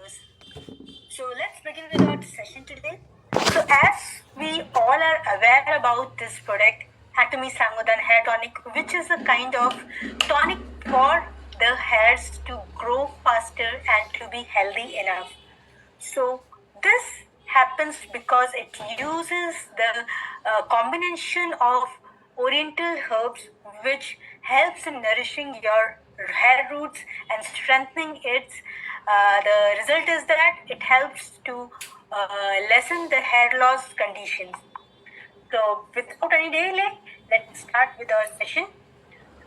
occurs. So let's begin with our session today. So as we all are aware about this product, Atomy Sangodan Hair Tonic, which is a kind of tonic for the hairs to grow faster and to be healthy enough. So this happens because it uses the combination of oriental herbs which helps in nourishing your hair roots and strengthening its. The result is that it helps to lessen the hair loss conditions. So without any delay, let's start with our session.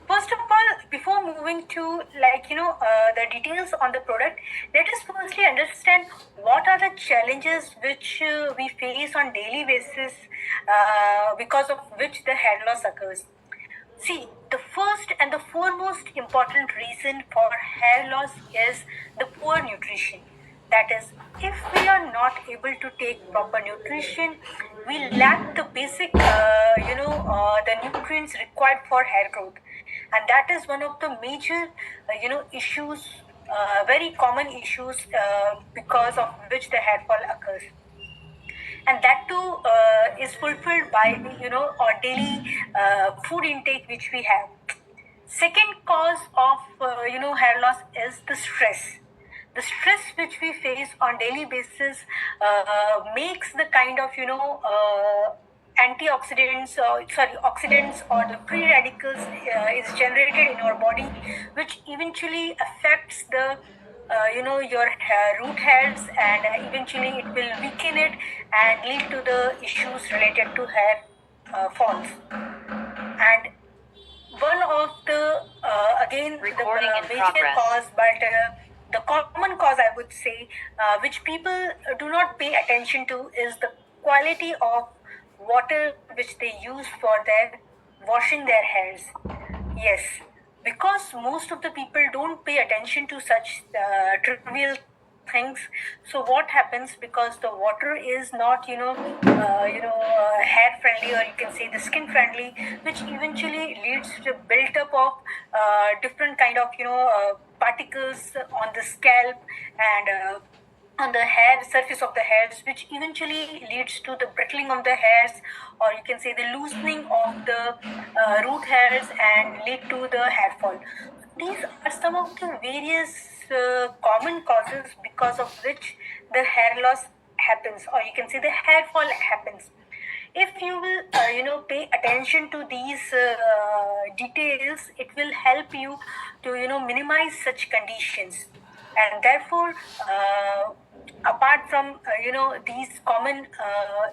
First of all, before moving to the details on the product, let us firstly understand what are the challenges which we face on daily basis because of which the hair loss occurs. See, the first and the foremost important reason for hair loss is the poor nutrition. That is, if we are not able to take proper nutrition, we lack the basic, the nutrients required for hair growth, and that is one of the major, issues, very common issues because of which the hair fall occurs, and that too is fulfilled by our daily food intake which we have. Second cause of hair loss is the stress. The stress which we face on daily basis makes the kind of antioxidants oxidants or the free radicals is generated in our body, which eventually affects the your root hairs, and eventually it will weaken it and lead to the issues related to hair falls. And one of the again Recording the in major progress. cause, but the common cause I would say, which people do not pay attention to, is the quality of water which they use for their washing their hairs. Yes, because most of the people don't pay attention to such trivial things. So what happens, because the water is not hair friendly, or you can say the skin friendly, which eventually leads to built up of different kind of particles on the scalp and on the hair surface of the hairs, which eventually leads to the brittling of the hairs, or you can say the loosening of the root hairs and lead to the hair fall. These are some of the various common causes because of which the hair loss happens, or you can say the hair fall happens. If you will pay attention to these details, it will help you to minimize such conditions. And therefore apart from these common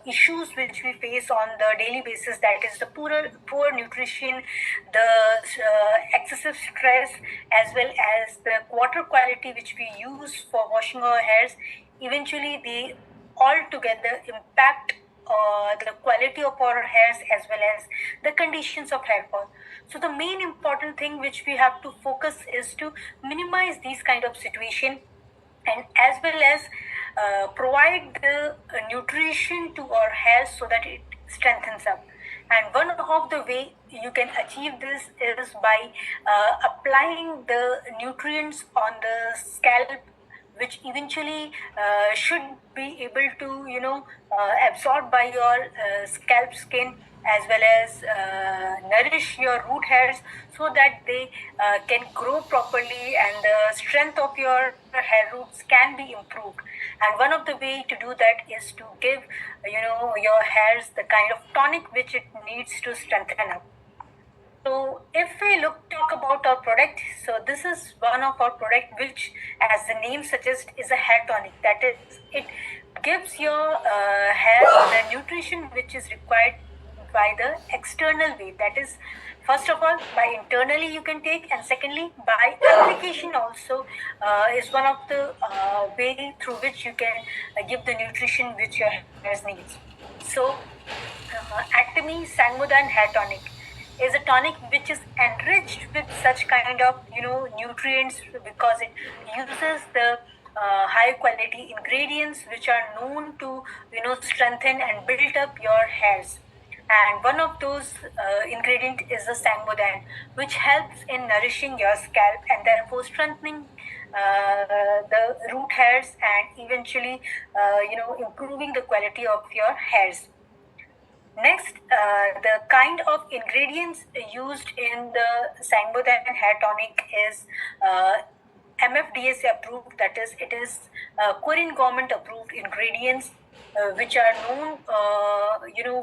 issues which we face on the daily basis, that is the poor nutrition, the excessive stress, as well as the water quality which we use for washing our hairs, eventually they all together impact the quality of our hairs as well as the conditions of hair fall. So the main important thing which we have to focus is to minimize these kind of situation, and as well as provide the nutrition to our hair so that it strengthens up. And one of the way you can achieve this is by applying the nutrients on the scalp, which eventually should be able to absorb by your scalp skin, as well as nourish your root hairs so that they can grow properly and the strength of your hair roots can be improved. And one of the way to do that is to give your hairs the kind of tonic which it needs to strengthen up. So if we talk about our product, so this is one of our product which, as the name suggests, is a hair tonic. That is, it gives your hair the nutrition which is required by the external way. That is, first of all, by internally you can take, and secondly, by application also is one of the way through which you can give the nutrition which your hairs needs. So, Atomy Sangodan Hair Tonic is a tonic which is enriched with such kind of nutrients, because it uses the high quality ingredients which are known to strengthen and build up your hairs. And one of those ingredient is the sangodan, which helps in nourishing your scalp and therefore strengthening the root hairs and eventually, improving the quality of your hairs. Next, the kind of ingredients used in the Sangodan hair tonic is MFDSA approved, that is, it is Korean government approved ingredients which are known,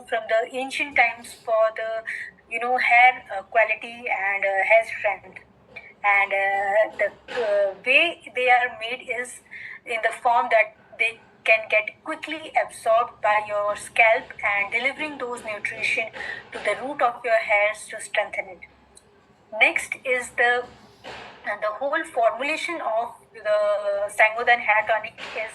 from the ancient times for the, hair quality and hair strength. And the way they are made is in the form that they can get quickly absorbed by your scalp and delivering those nutrition to the root of your hairs to strengthen it. Next is the whole formulation of the Sangodan hair tonic is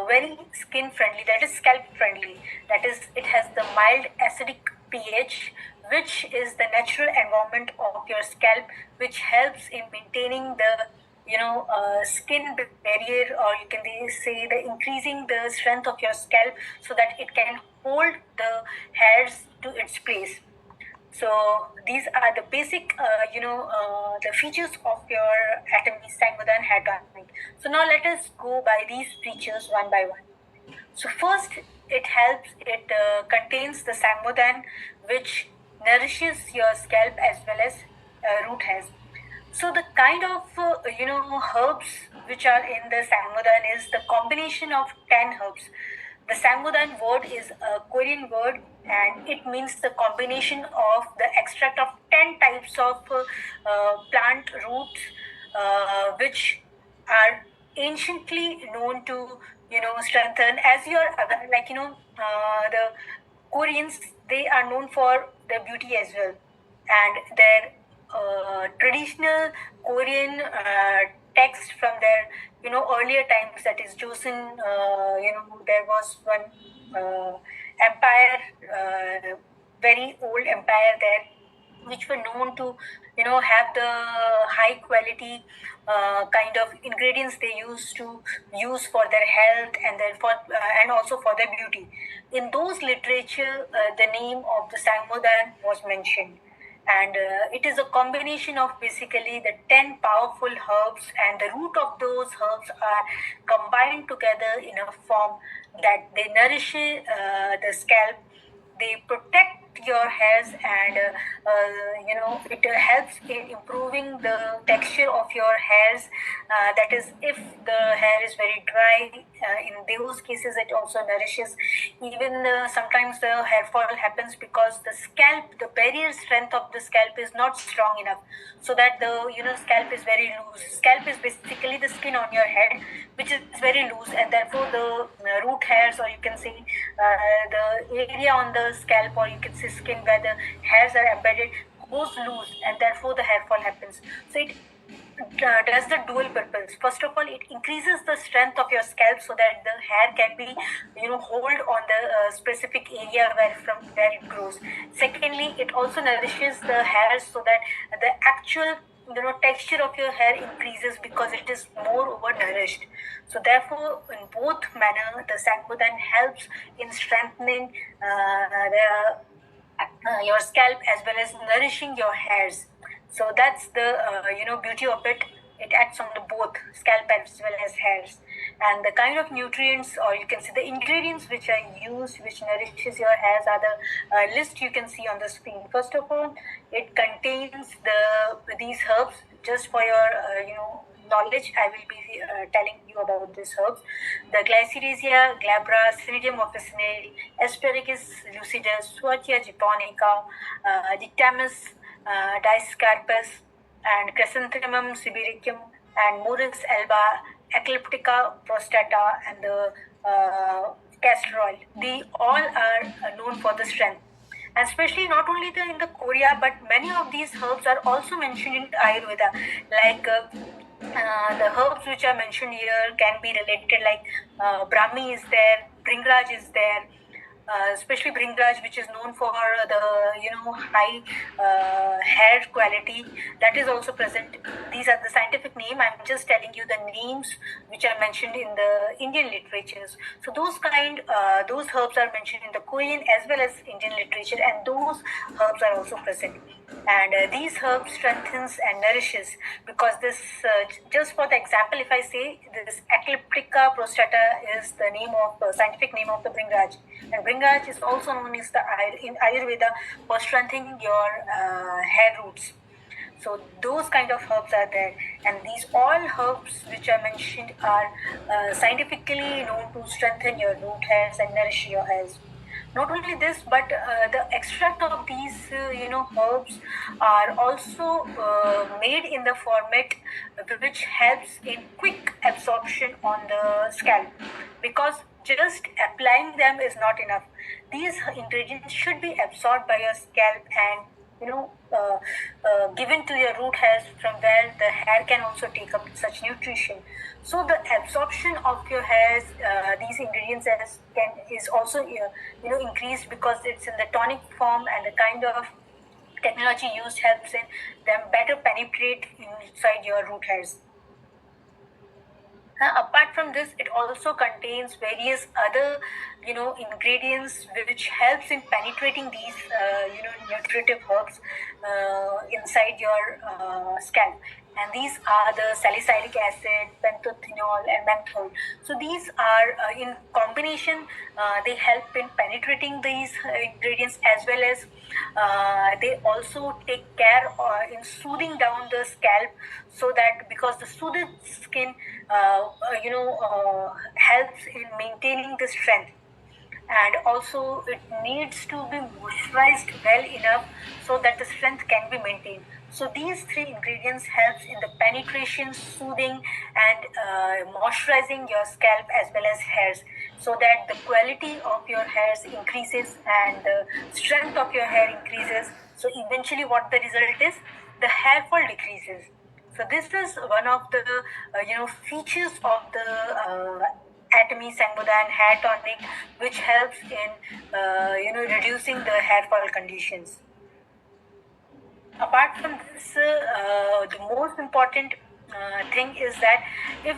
very skin friendly, that is scalp friendly. That is, it has the mild acidic pH, which is the natural environment of your scalp, which helps in maintaining the skin barrier, or you can say the increasing the strength of your scalp so that it can hold the hairs to its place. So these are the basic, the features of your Atomy Sangodan hair tonic. So now let us go by these features one by one. So first, it contains the Sangodan, which nourishes your scalp as well as root hairs. So the kind of herbs which are in the Sangodan is the combination of 10 herbs. The Sangodan word is a Korean word, and it means the combination of the extract of 10 types of plant roots, which are anciently known to strengthen. As you're aware, the Koreans, they are known for their beauty as well, and their traditional Korean text from their earlier times, that is Joseon, there was one empire, very old empire there, which were known to have the high quality kind of ingredients they used to use for their health and therefore and also for their beauty. In those literature, the name of the Sangodan was mentioned, and it is a combination of basically the 10 powerful herbs, and the root of those herbs are combined together in a form that they nourish the scalp, they protect your hairs, and it helps in improving the texture of your hairs. That is, if the hair is very dry, in those cases it also nourishes. Even sometimes the hair fall happens because the barrier strength of the scalp is not strong enough, so that the scalp is very loose. Scalp is basically the skin on your head, which is very loose, and therefore the root hairs, or you can say the area on the scalp, or you can say skin where the hairs are embedded, goes loose, and therefore the hair fall happens. So it does the dual purpose. First of all, it increases the strength of your scalp so that the hair can be hold on the specific area from where it grows. Secondly, it also nourishes the hairs so that the actual texture of your hair increases because it is more over nourished. So therefore, in both manner, the Sangodan helps in strengthening your scalp as well as nourishing your hairs. So that's the beauty of it. It acts on the both scalp as well as hairs. And the kind of nutrients, or you can see the ingredients which are used, which nourishes your hairs, are the list you can see on the screen. First of all, it contains these herbs. Just for your knowledge, I will be telling you about these herbs. The Glycyrrhizia glabra, Cnidium officinale, Asparagus lucidus, Swachia japonica, Dictamus discarpus, and Chrysanthemum sibiricum, and Morus alba, Ecliptica prostata, and the castor oil. They all are known for the strength. And especially not only in the Korea, but many of these herbs are also mentioned in Ayurveda. Like the herbs which are mentioned here can be related, like Brahmi is there, Bringraj is there, especially Bringraj, which is known for the high hair quality, that is also present. These are the scientific name. I'm just telling you the names which are mentioned in the Indian literatures. So those herbs are mentioned in the Korean as well as Indian literature, and those herbs are also present. And these herbs strengthens and nourishes, because this, just for the example, if I say this Ecliptica prostata is the name of scientific name of the Bringraj, and Bringraj is also known as the in Ayurveda for strengthening your hair roots. So those kind of herbs are there, and these all herbs which I mentioned are scientifically known to strengthen your root hairs and nourish your hairs. Not only this, but the extract of these herbs are also made in the format which helps in quick absorption on the scalp, because just applying them is not enough. These ingredients should be absorbed by your scalp and given to your root hairs, from where the hair can also take up such nutrition. So the absorption of your hairs, these ingredients is also increased, because it's in the tonic form, and the kind of technology used helps in them better penetrate inside your root hairs. Apart from this, it also contains various other ingredients which helps in penetrating these nutritive herbs inside your scalp, and these are the salicylic acid, pantothenol, and menthol. So these are in combination, they help in penetrating these ingredients, as well as they also take care in soothing down the scalp, so that, because the soothed skin helps in maintaining the strength, and also it needs to be moisturized well enough so that the strength can be maintained. So these three ingredients helps in the penetration, soothing, and moisturizing your scalp as well as hairs, so that the quality of your hairs increases and the strength of your hair increases. So eventually what the result is, the hair fall decreases. So this is one of the features of the Atomy Sangodan hair tonic, which helps in reducing the hair fall conditions. Apart from this, the most important thing is that, if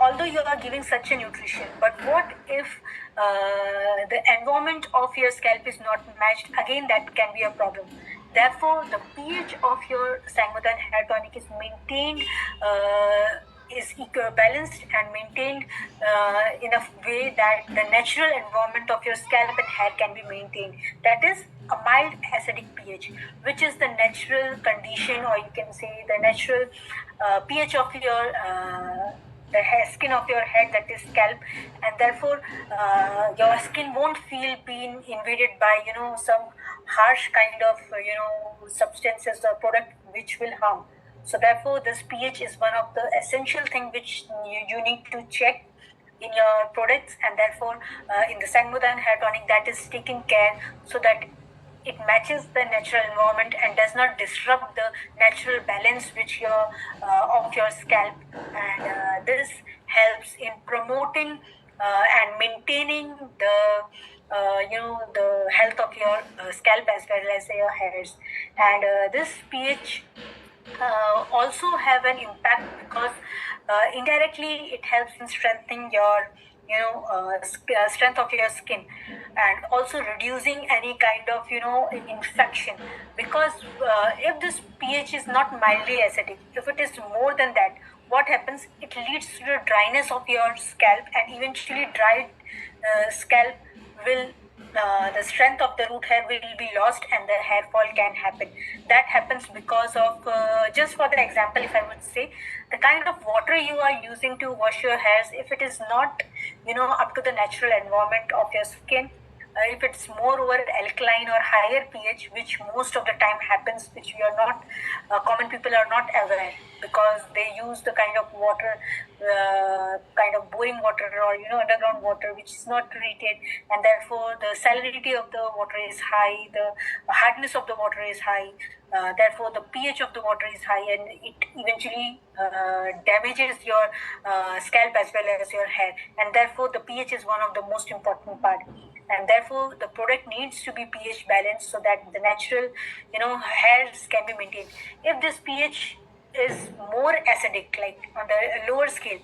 although you are giving such a nutrition, but what if the environment of your scalp is not matched? Again, that can be a problem. Therefore, the pH of your Sangodan hair tonic is maintained, is balanced and maintained in a way that the natural environment of your scalp and hair can be maintained. That is a mild acidic pH, which is the natural condition, or you can say the natural pH of your the hair skin of your head, that is scalp, and therefore your skin won't feel being invaded by some harsh kind of substances or product which will harm. So therefore this pH is one of the essential thing which you need to check in your products, and therefore in the Sangodan hair tonic, that is taken care so that it matches the natural environment and does not disrupt the natural balance which your of your scalp, and this helps in promoting and maintaining the the health of your scalp as well as your hairs. And this pH also have an impact, because indirectly it helps in strengthening your strength of your skin, and also reducing any kind of infection, because if this pH is not mildly acidic, if it is more than that, what happens, it leads to the dryness of your scalp, and eventually dried scalp will the strength of the root hair will be lost, and the hair fall can happen. That happens because of, just for the example, if I would say, the kind of water you are using to wash your hairs, if it is not up to the natural environment of your skin, if it's more over alkaline or higher pH, which most of the time happens, which we are not, common people are not aware, because they use the kind of water, kind of boring water, or underground water, which is not treated, and therefore the salinity of the water is high, the hardness of the water is high, therefore the pH of the water is high, and it eventually damages your scalp as well as your hair, and therefore the pH is one of the most important part, and therefore the product needs to be pH balanced so that the natural hairs can be maintained. If this pH is more acidic, like on the lower scale,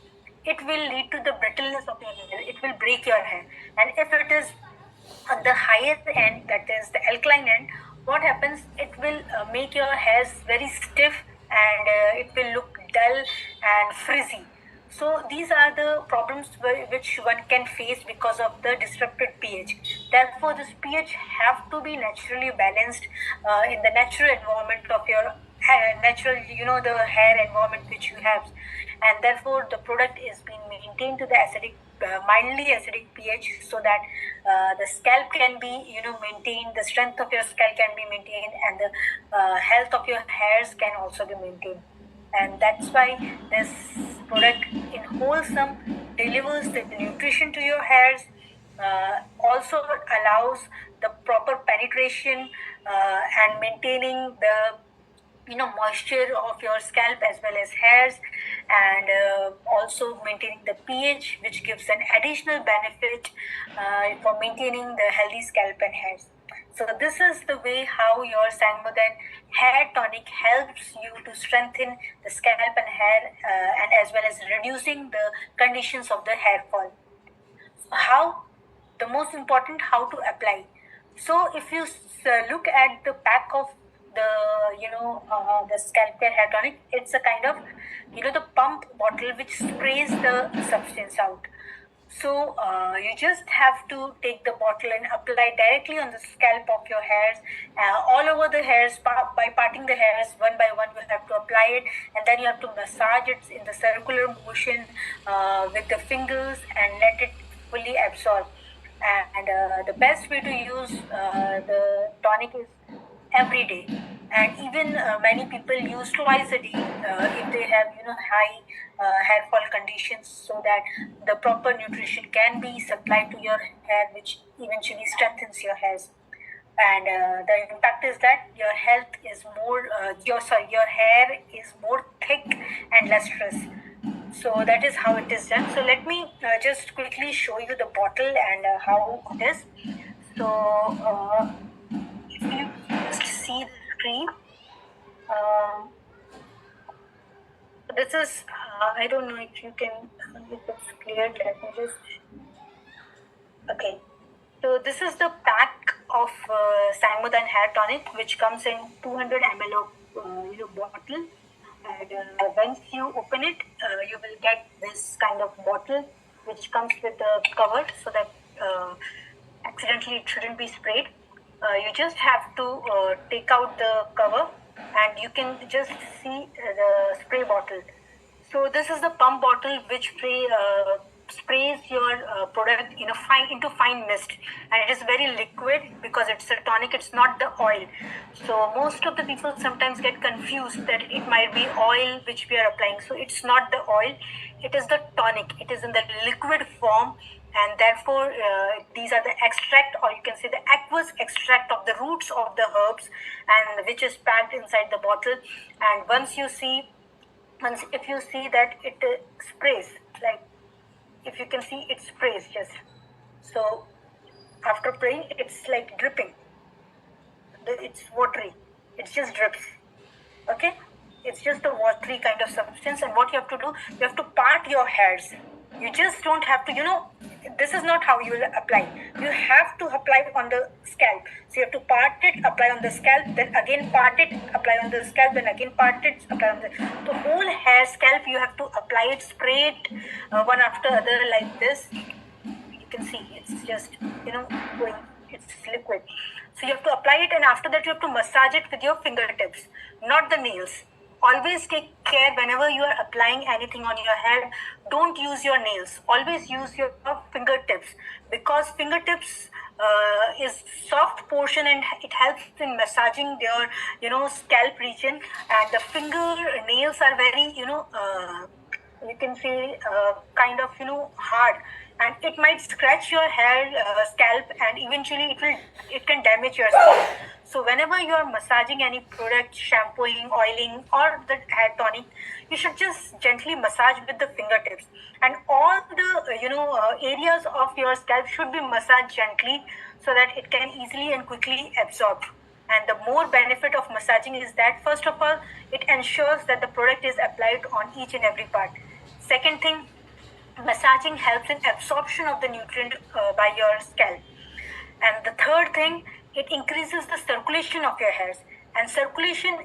it will lead to the brittleness of your hair, it will break your hair. And if it is on the higher end, that is the alkaline end, what happens, it will make your hairs very stiff, and it will look dull and frizzy. So these are the problems which one can face because of the disrupted pH. Therefore, this pH have to be naturally balanced in the natural environment of your natural, the hair environment which you have, and therefore the product is being maintained to the acidic, mildly acidic pH, so that the scalp can be, maintained, the strength of your scalp can be maintained, and the health of your hairs can also be maintained. And that's why this product in wholesome delivers the nutrition to your hairs, also allows the proper penetration and maintaining the moisture of your scalp as well as hairs, and also maintaining the pH, which gives an additional benefit for maintaining the healthy scalp and hairs. So this is the way how your Sangmodan hair tonic helps you to strengthen the scalp and hair, and as well as reducing the conditions of the hair fall. How? The most important, how to apply. So if you look at the pack of the the scalp care hair tonic, it's a kind of the pump bottle which sprays the substance out. So you just have to take the bottle and apply directly on the scalp of your hairs, all over the hairs, by parting the hairs one by one. You have to apply it, and then you have to massage it in the circular motion with the fingers and let it fully absorb. And the best way to use the tonic is every day, and even many people use twice a day if they have high hair fall conditions, so that the proper nutrition can be supplied to your hair, which eventually strengthens your hairs. And the impact is that your health is more your hair is more thick and lustrous. So that is how it is done. So let me just quickly show you the bottle and how it is. So if you just see the screen, this is I don't know if you can, if it's clear. Let me just, okay. So this is the pack of Sangmodan hair tonic, which comes in 200 ml of bottle. And once you open it, you will get this kind of bottle, which comes with the cover, so that accidentally it shouldn't be sprayed. You just have to take out the cover, and you can just see the spray bottle. So this is the pump bottle which sprays your product into fine mist, and it is very liquid because it's a tonic, it's not the oil. So most of the people sometimes get confused that it might be oil which we are applying. So it's not the oil, it is the tonic. It is in the liquid form, and therefore these are the extract, or you can say the aqueous extract of the roots of the herbs, and which is packed inside the bottle. And if you see that it sprays, like if you can see, it sprays just. So after spraying, it's like dripping. It's watery. It just drips. Okay? It's just a watery kind of substance. And what you have to do, you have to part your hairs. You just don't have to, this is not how you will apply. You have to apply on the scalp. So you have to part it, apply on the scalp, then again part it, apply on the scalp, then again part it, apply on the whole hair scalp. You have to apply it, spray it one after other like this. You can see it's just, going, it's liquid. So you have to apply it, and after that you have to massage it with your fingertips, not the nails. Always take care whenever you are applying anything on your hair. Don't use your nails. Always use your fingertips, because fingertips is soft portion, and it helps in massaging your scalp region. And the finger nails are very you can say kind of hard, and it might scratch your hair scalp, and eventually it can damage your skin. So whenever you are massaging any product, shampooing, oiling, or the hair tonic, you should just gently massage with the fingertips, and all the areas of your scalp should be massaged gently, so that it can easily and quickly absorb. And the more benefit of massaging is that, first of all, it ensures that the product is applied on each and every part. Second thing, massaging helps in absorption of the nutrient by your scalp. And the third thing, it increases the circulation of your hairs, and circulation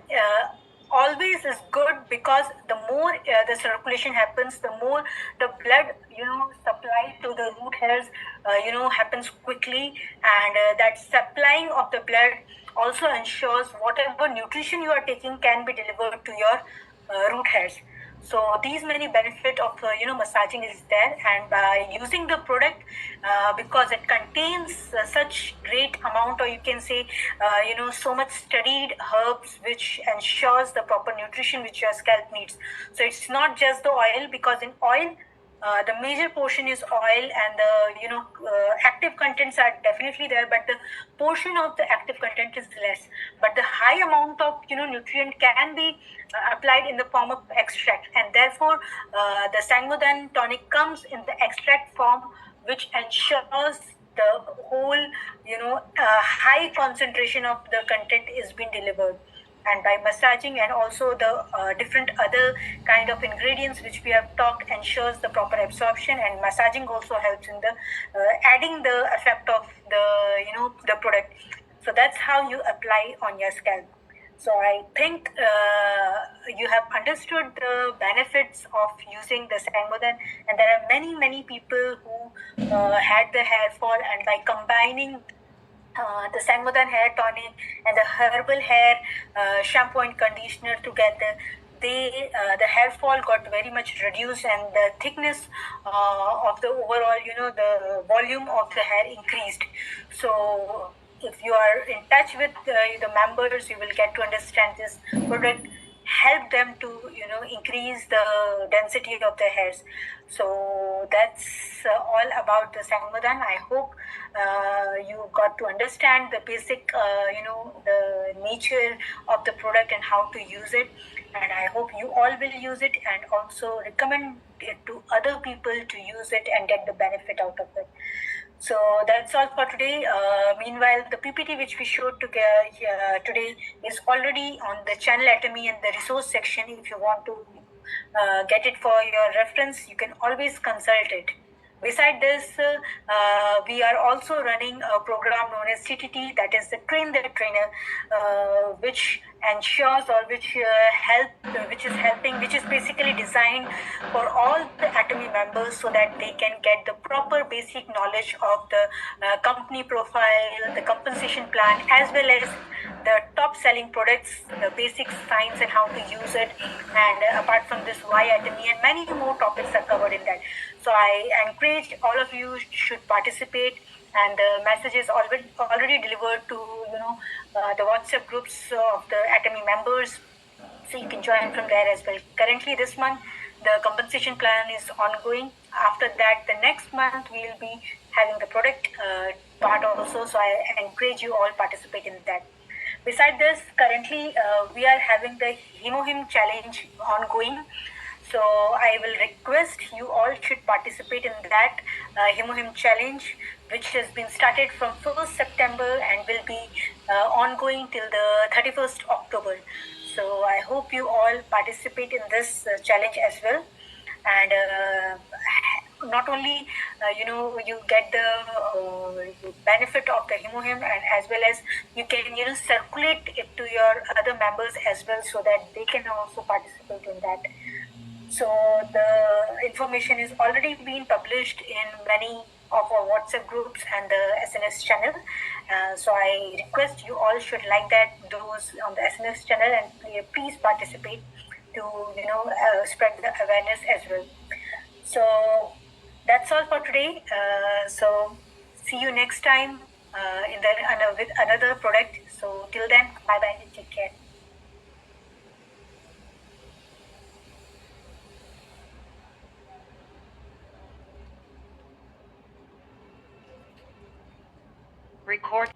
always is good, because the more the circulation happens, the more the blood supply to the root hairs happens quickly, and that supplying of the blood also ensures whatever nutrition you are taking can be delivered to your root hairs. So these many benefit of massaging is there, and by using the product, because it contains such great amount, or you can say so much studied herbs, which ensures the proper nutrition which your scalp needs. So it's not just the oil, because in oil the major portion is oil, and the active contents are definitely there, but the portion of the active content is less. But the high amount of nutrient can be applied in the form of extract, and therefore the Sangodan tonic comes in the extract form, which ensures the whole high concentration of the content is being delivered. And by massaging, and also the different other kind of ingredients which we have talked, ensures the proper absorption, and massaging also helps in the adding the effect of the the product. So that's how you apply on your scalp. So I think you have understood the benefits of using the Sangodan, and there are many people who had the hair fall, and by combining the Sangodan hair tonic and the herbal hair shampoo and conditioner together, the hair fall got very much reduced, and the thickness of the overall the volume of the hair increased. So if you are in touch with the members, you will get to understand this product help them to increase the density of their hairs. So that's all about the Sangodan. I hope you got to understand the basic the nature of the product and how to use it, and I hope you all will use it, and also recommend it to other people to use it and get the benefit out of it. So that's all for today. Meanwhile, the PPT which we showed today is already on the channel Atomy in the resource section. If you want to get it for your reference, you can always consult it. Beside this, we are also running a program known as TTT, that is the Train the Trainer, which ensures, or which which is basically designed for all the Atomy members, so that they can get the proper basic knowledge of the company profile, the compensation plan, as well as the top selling products, the basic science and how to use it, and apart from this, why Atomy, and many more topics are covered in that. So I encourage all of you should participate, and the message is already delivered to the WhatsApp groups of the Atomy members, so you can join from there as well. Currently this month the compensation plan is ongoing. After that, the next month we will be having the product part also, so I encourage you all participate in that. Beside this, currently we are having the Hemohim challenge ongoing. So I will request you all should participate in that Hemohim challenge, which has been started from 1st September and will be ongoing till the 31st October. So I hope you all participate in this challenge as well. And not only you get the benefit of the Hemohim, and as well as you can circulate it to your other members as well, so that they can also participate in that. So the information is already being published in many of our WhatsApp groups and the SNS channel. So I request you all should like that, those on the SNS channel, and please participate to spread the awareness as well. So that's all for today. So see you next time with another product. So till then, bye bye, take care. Record.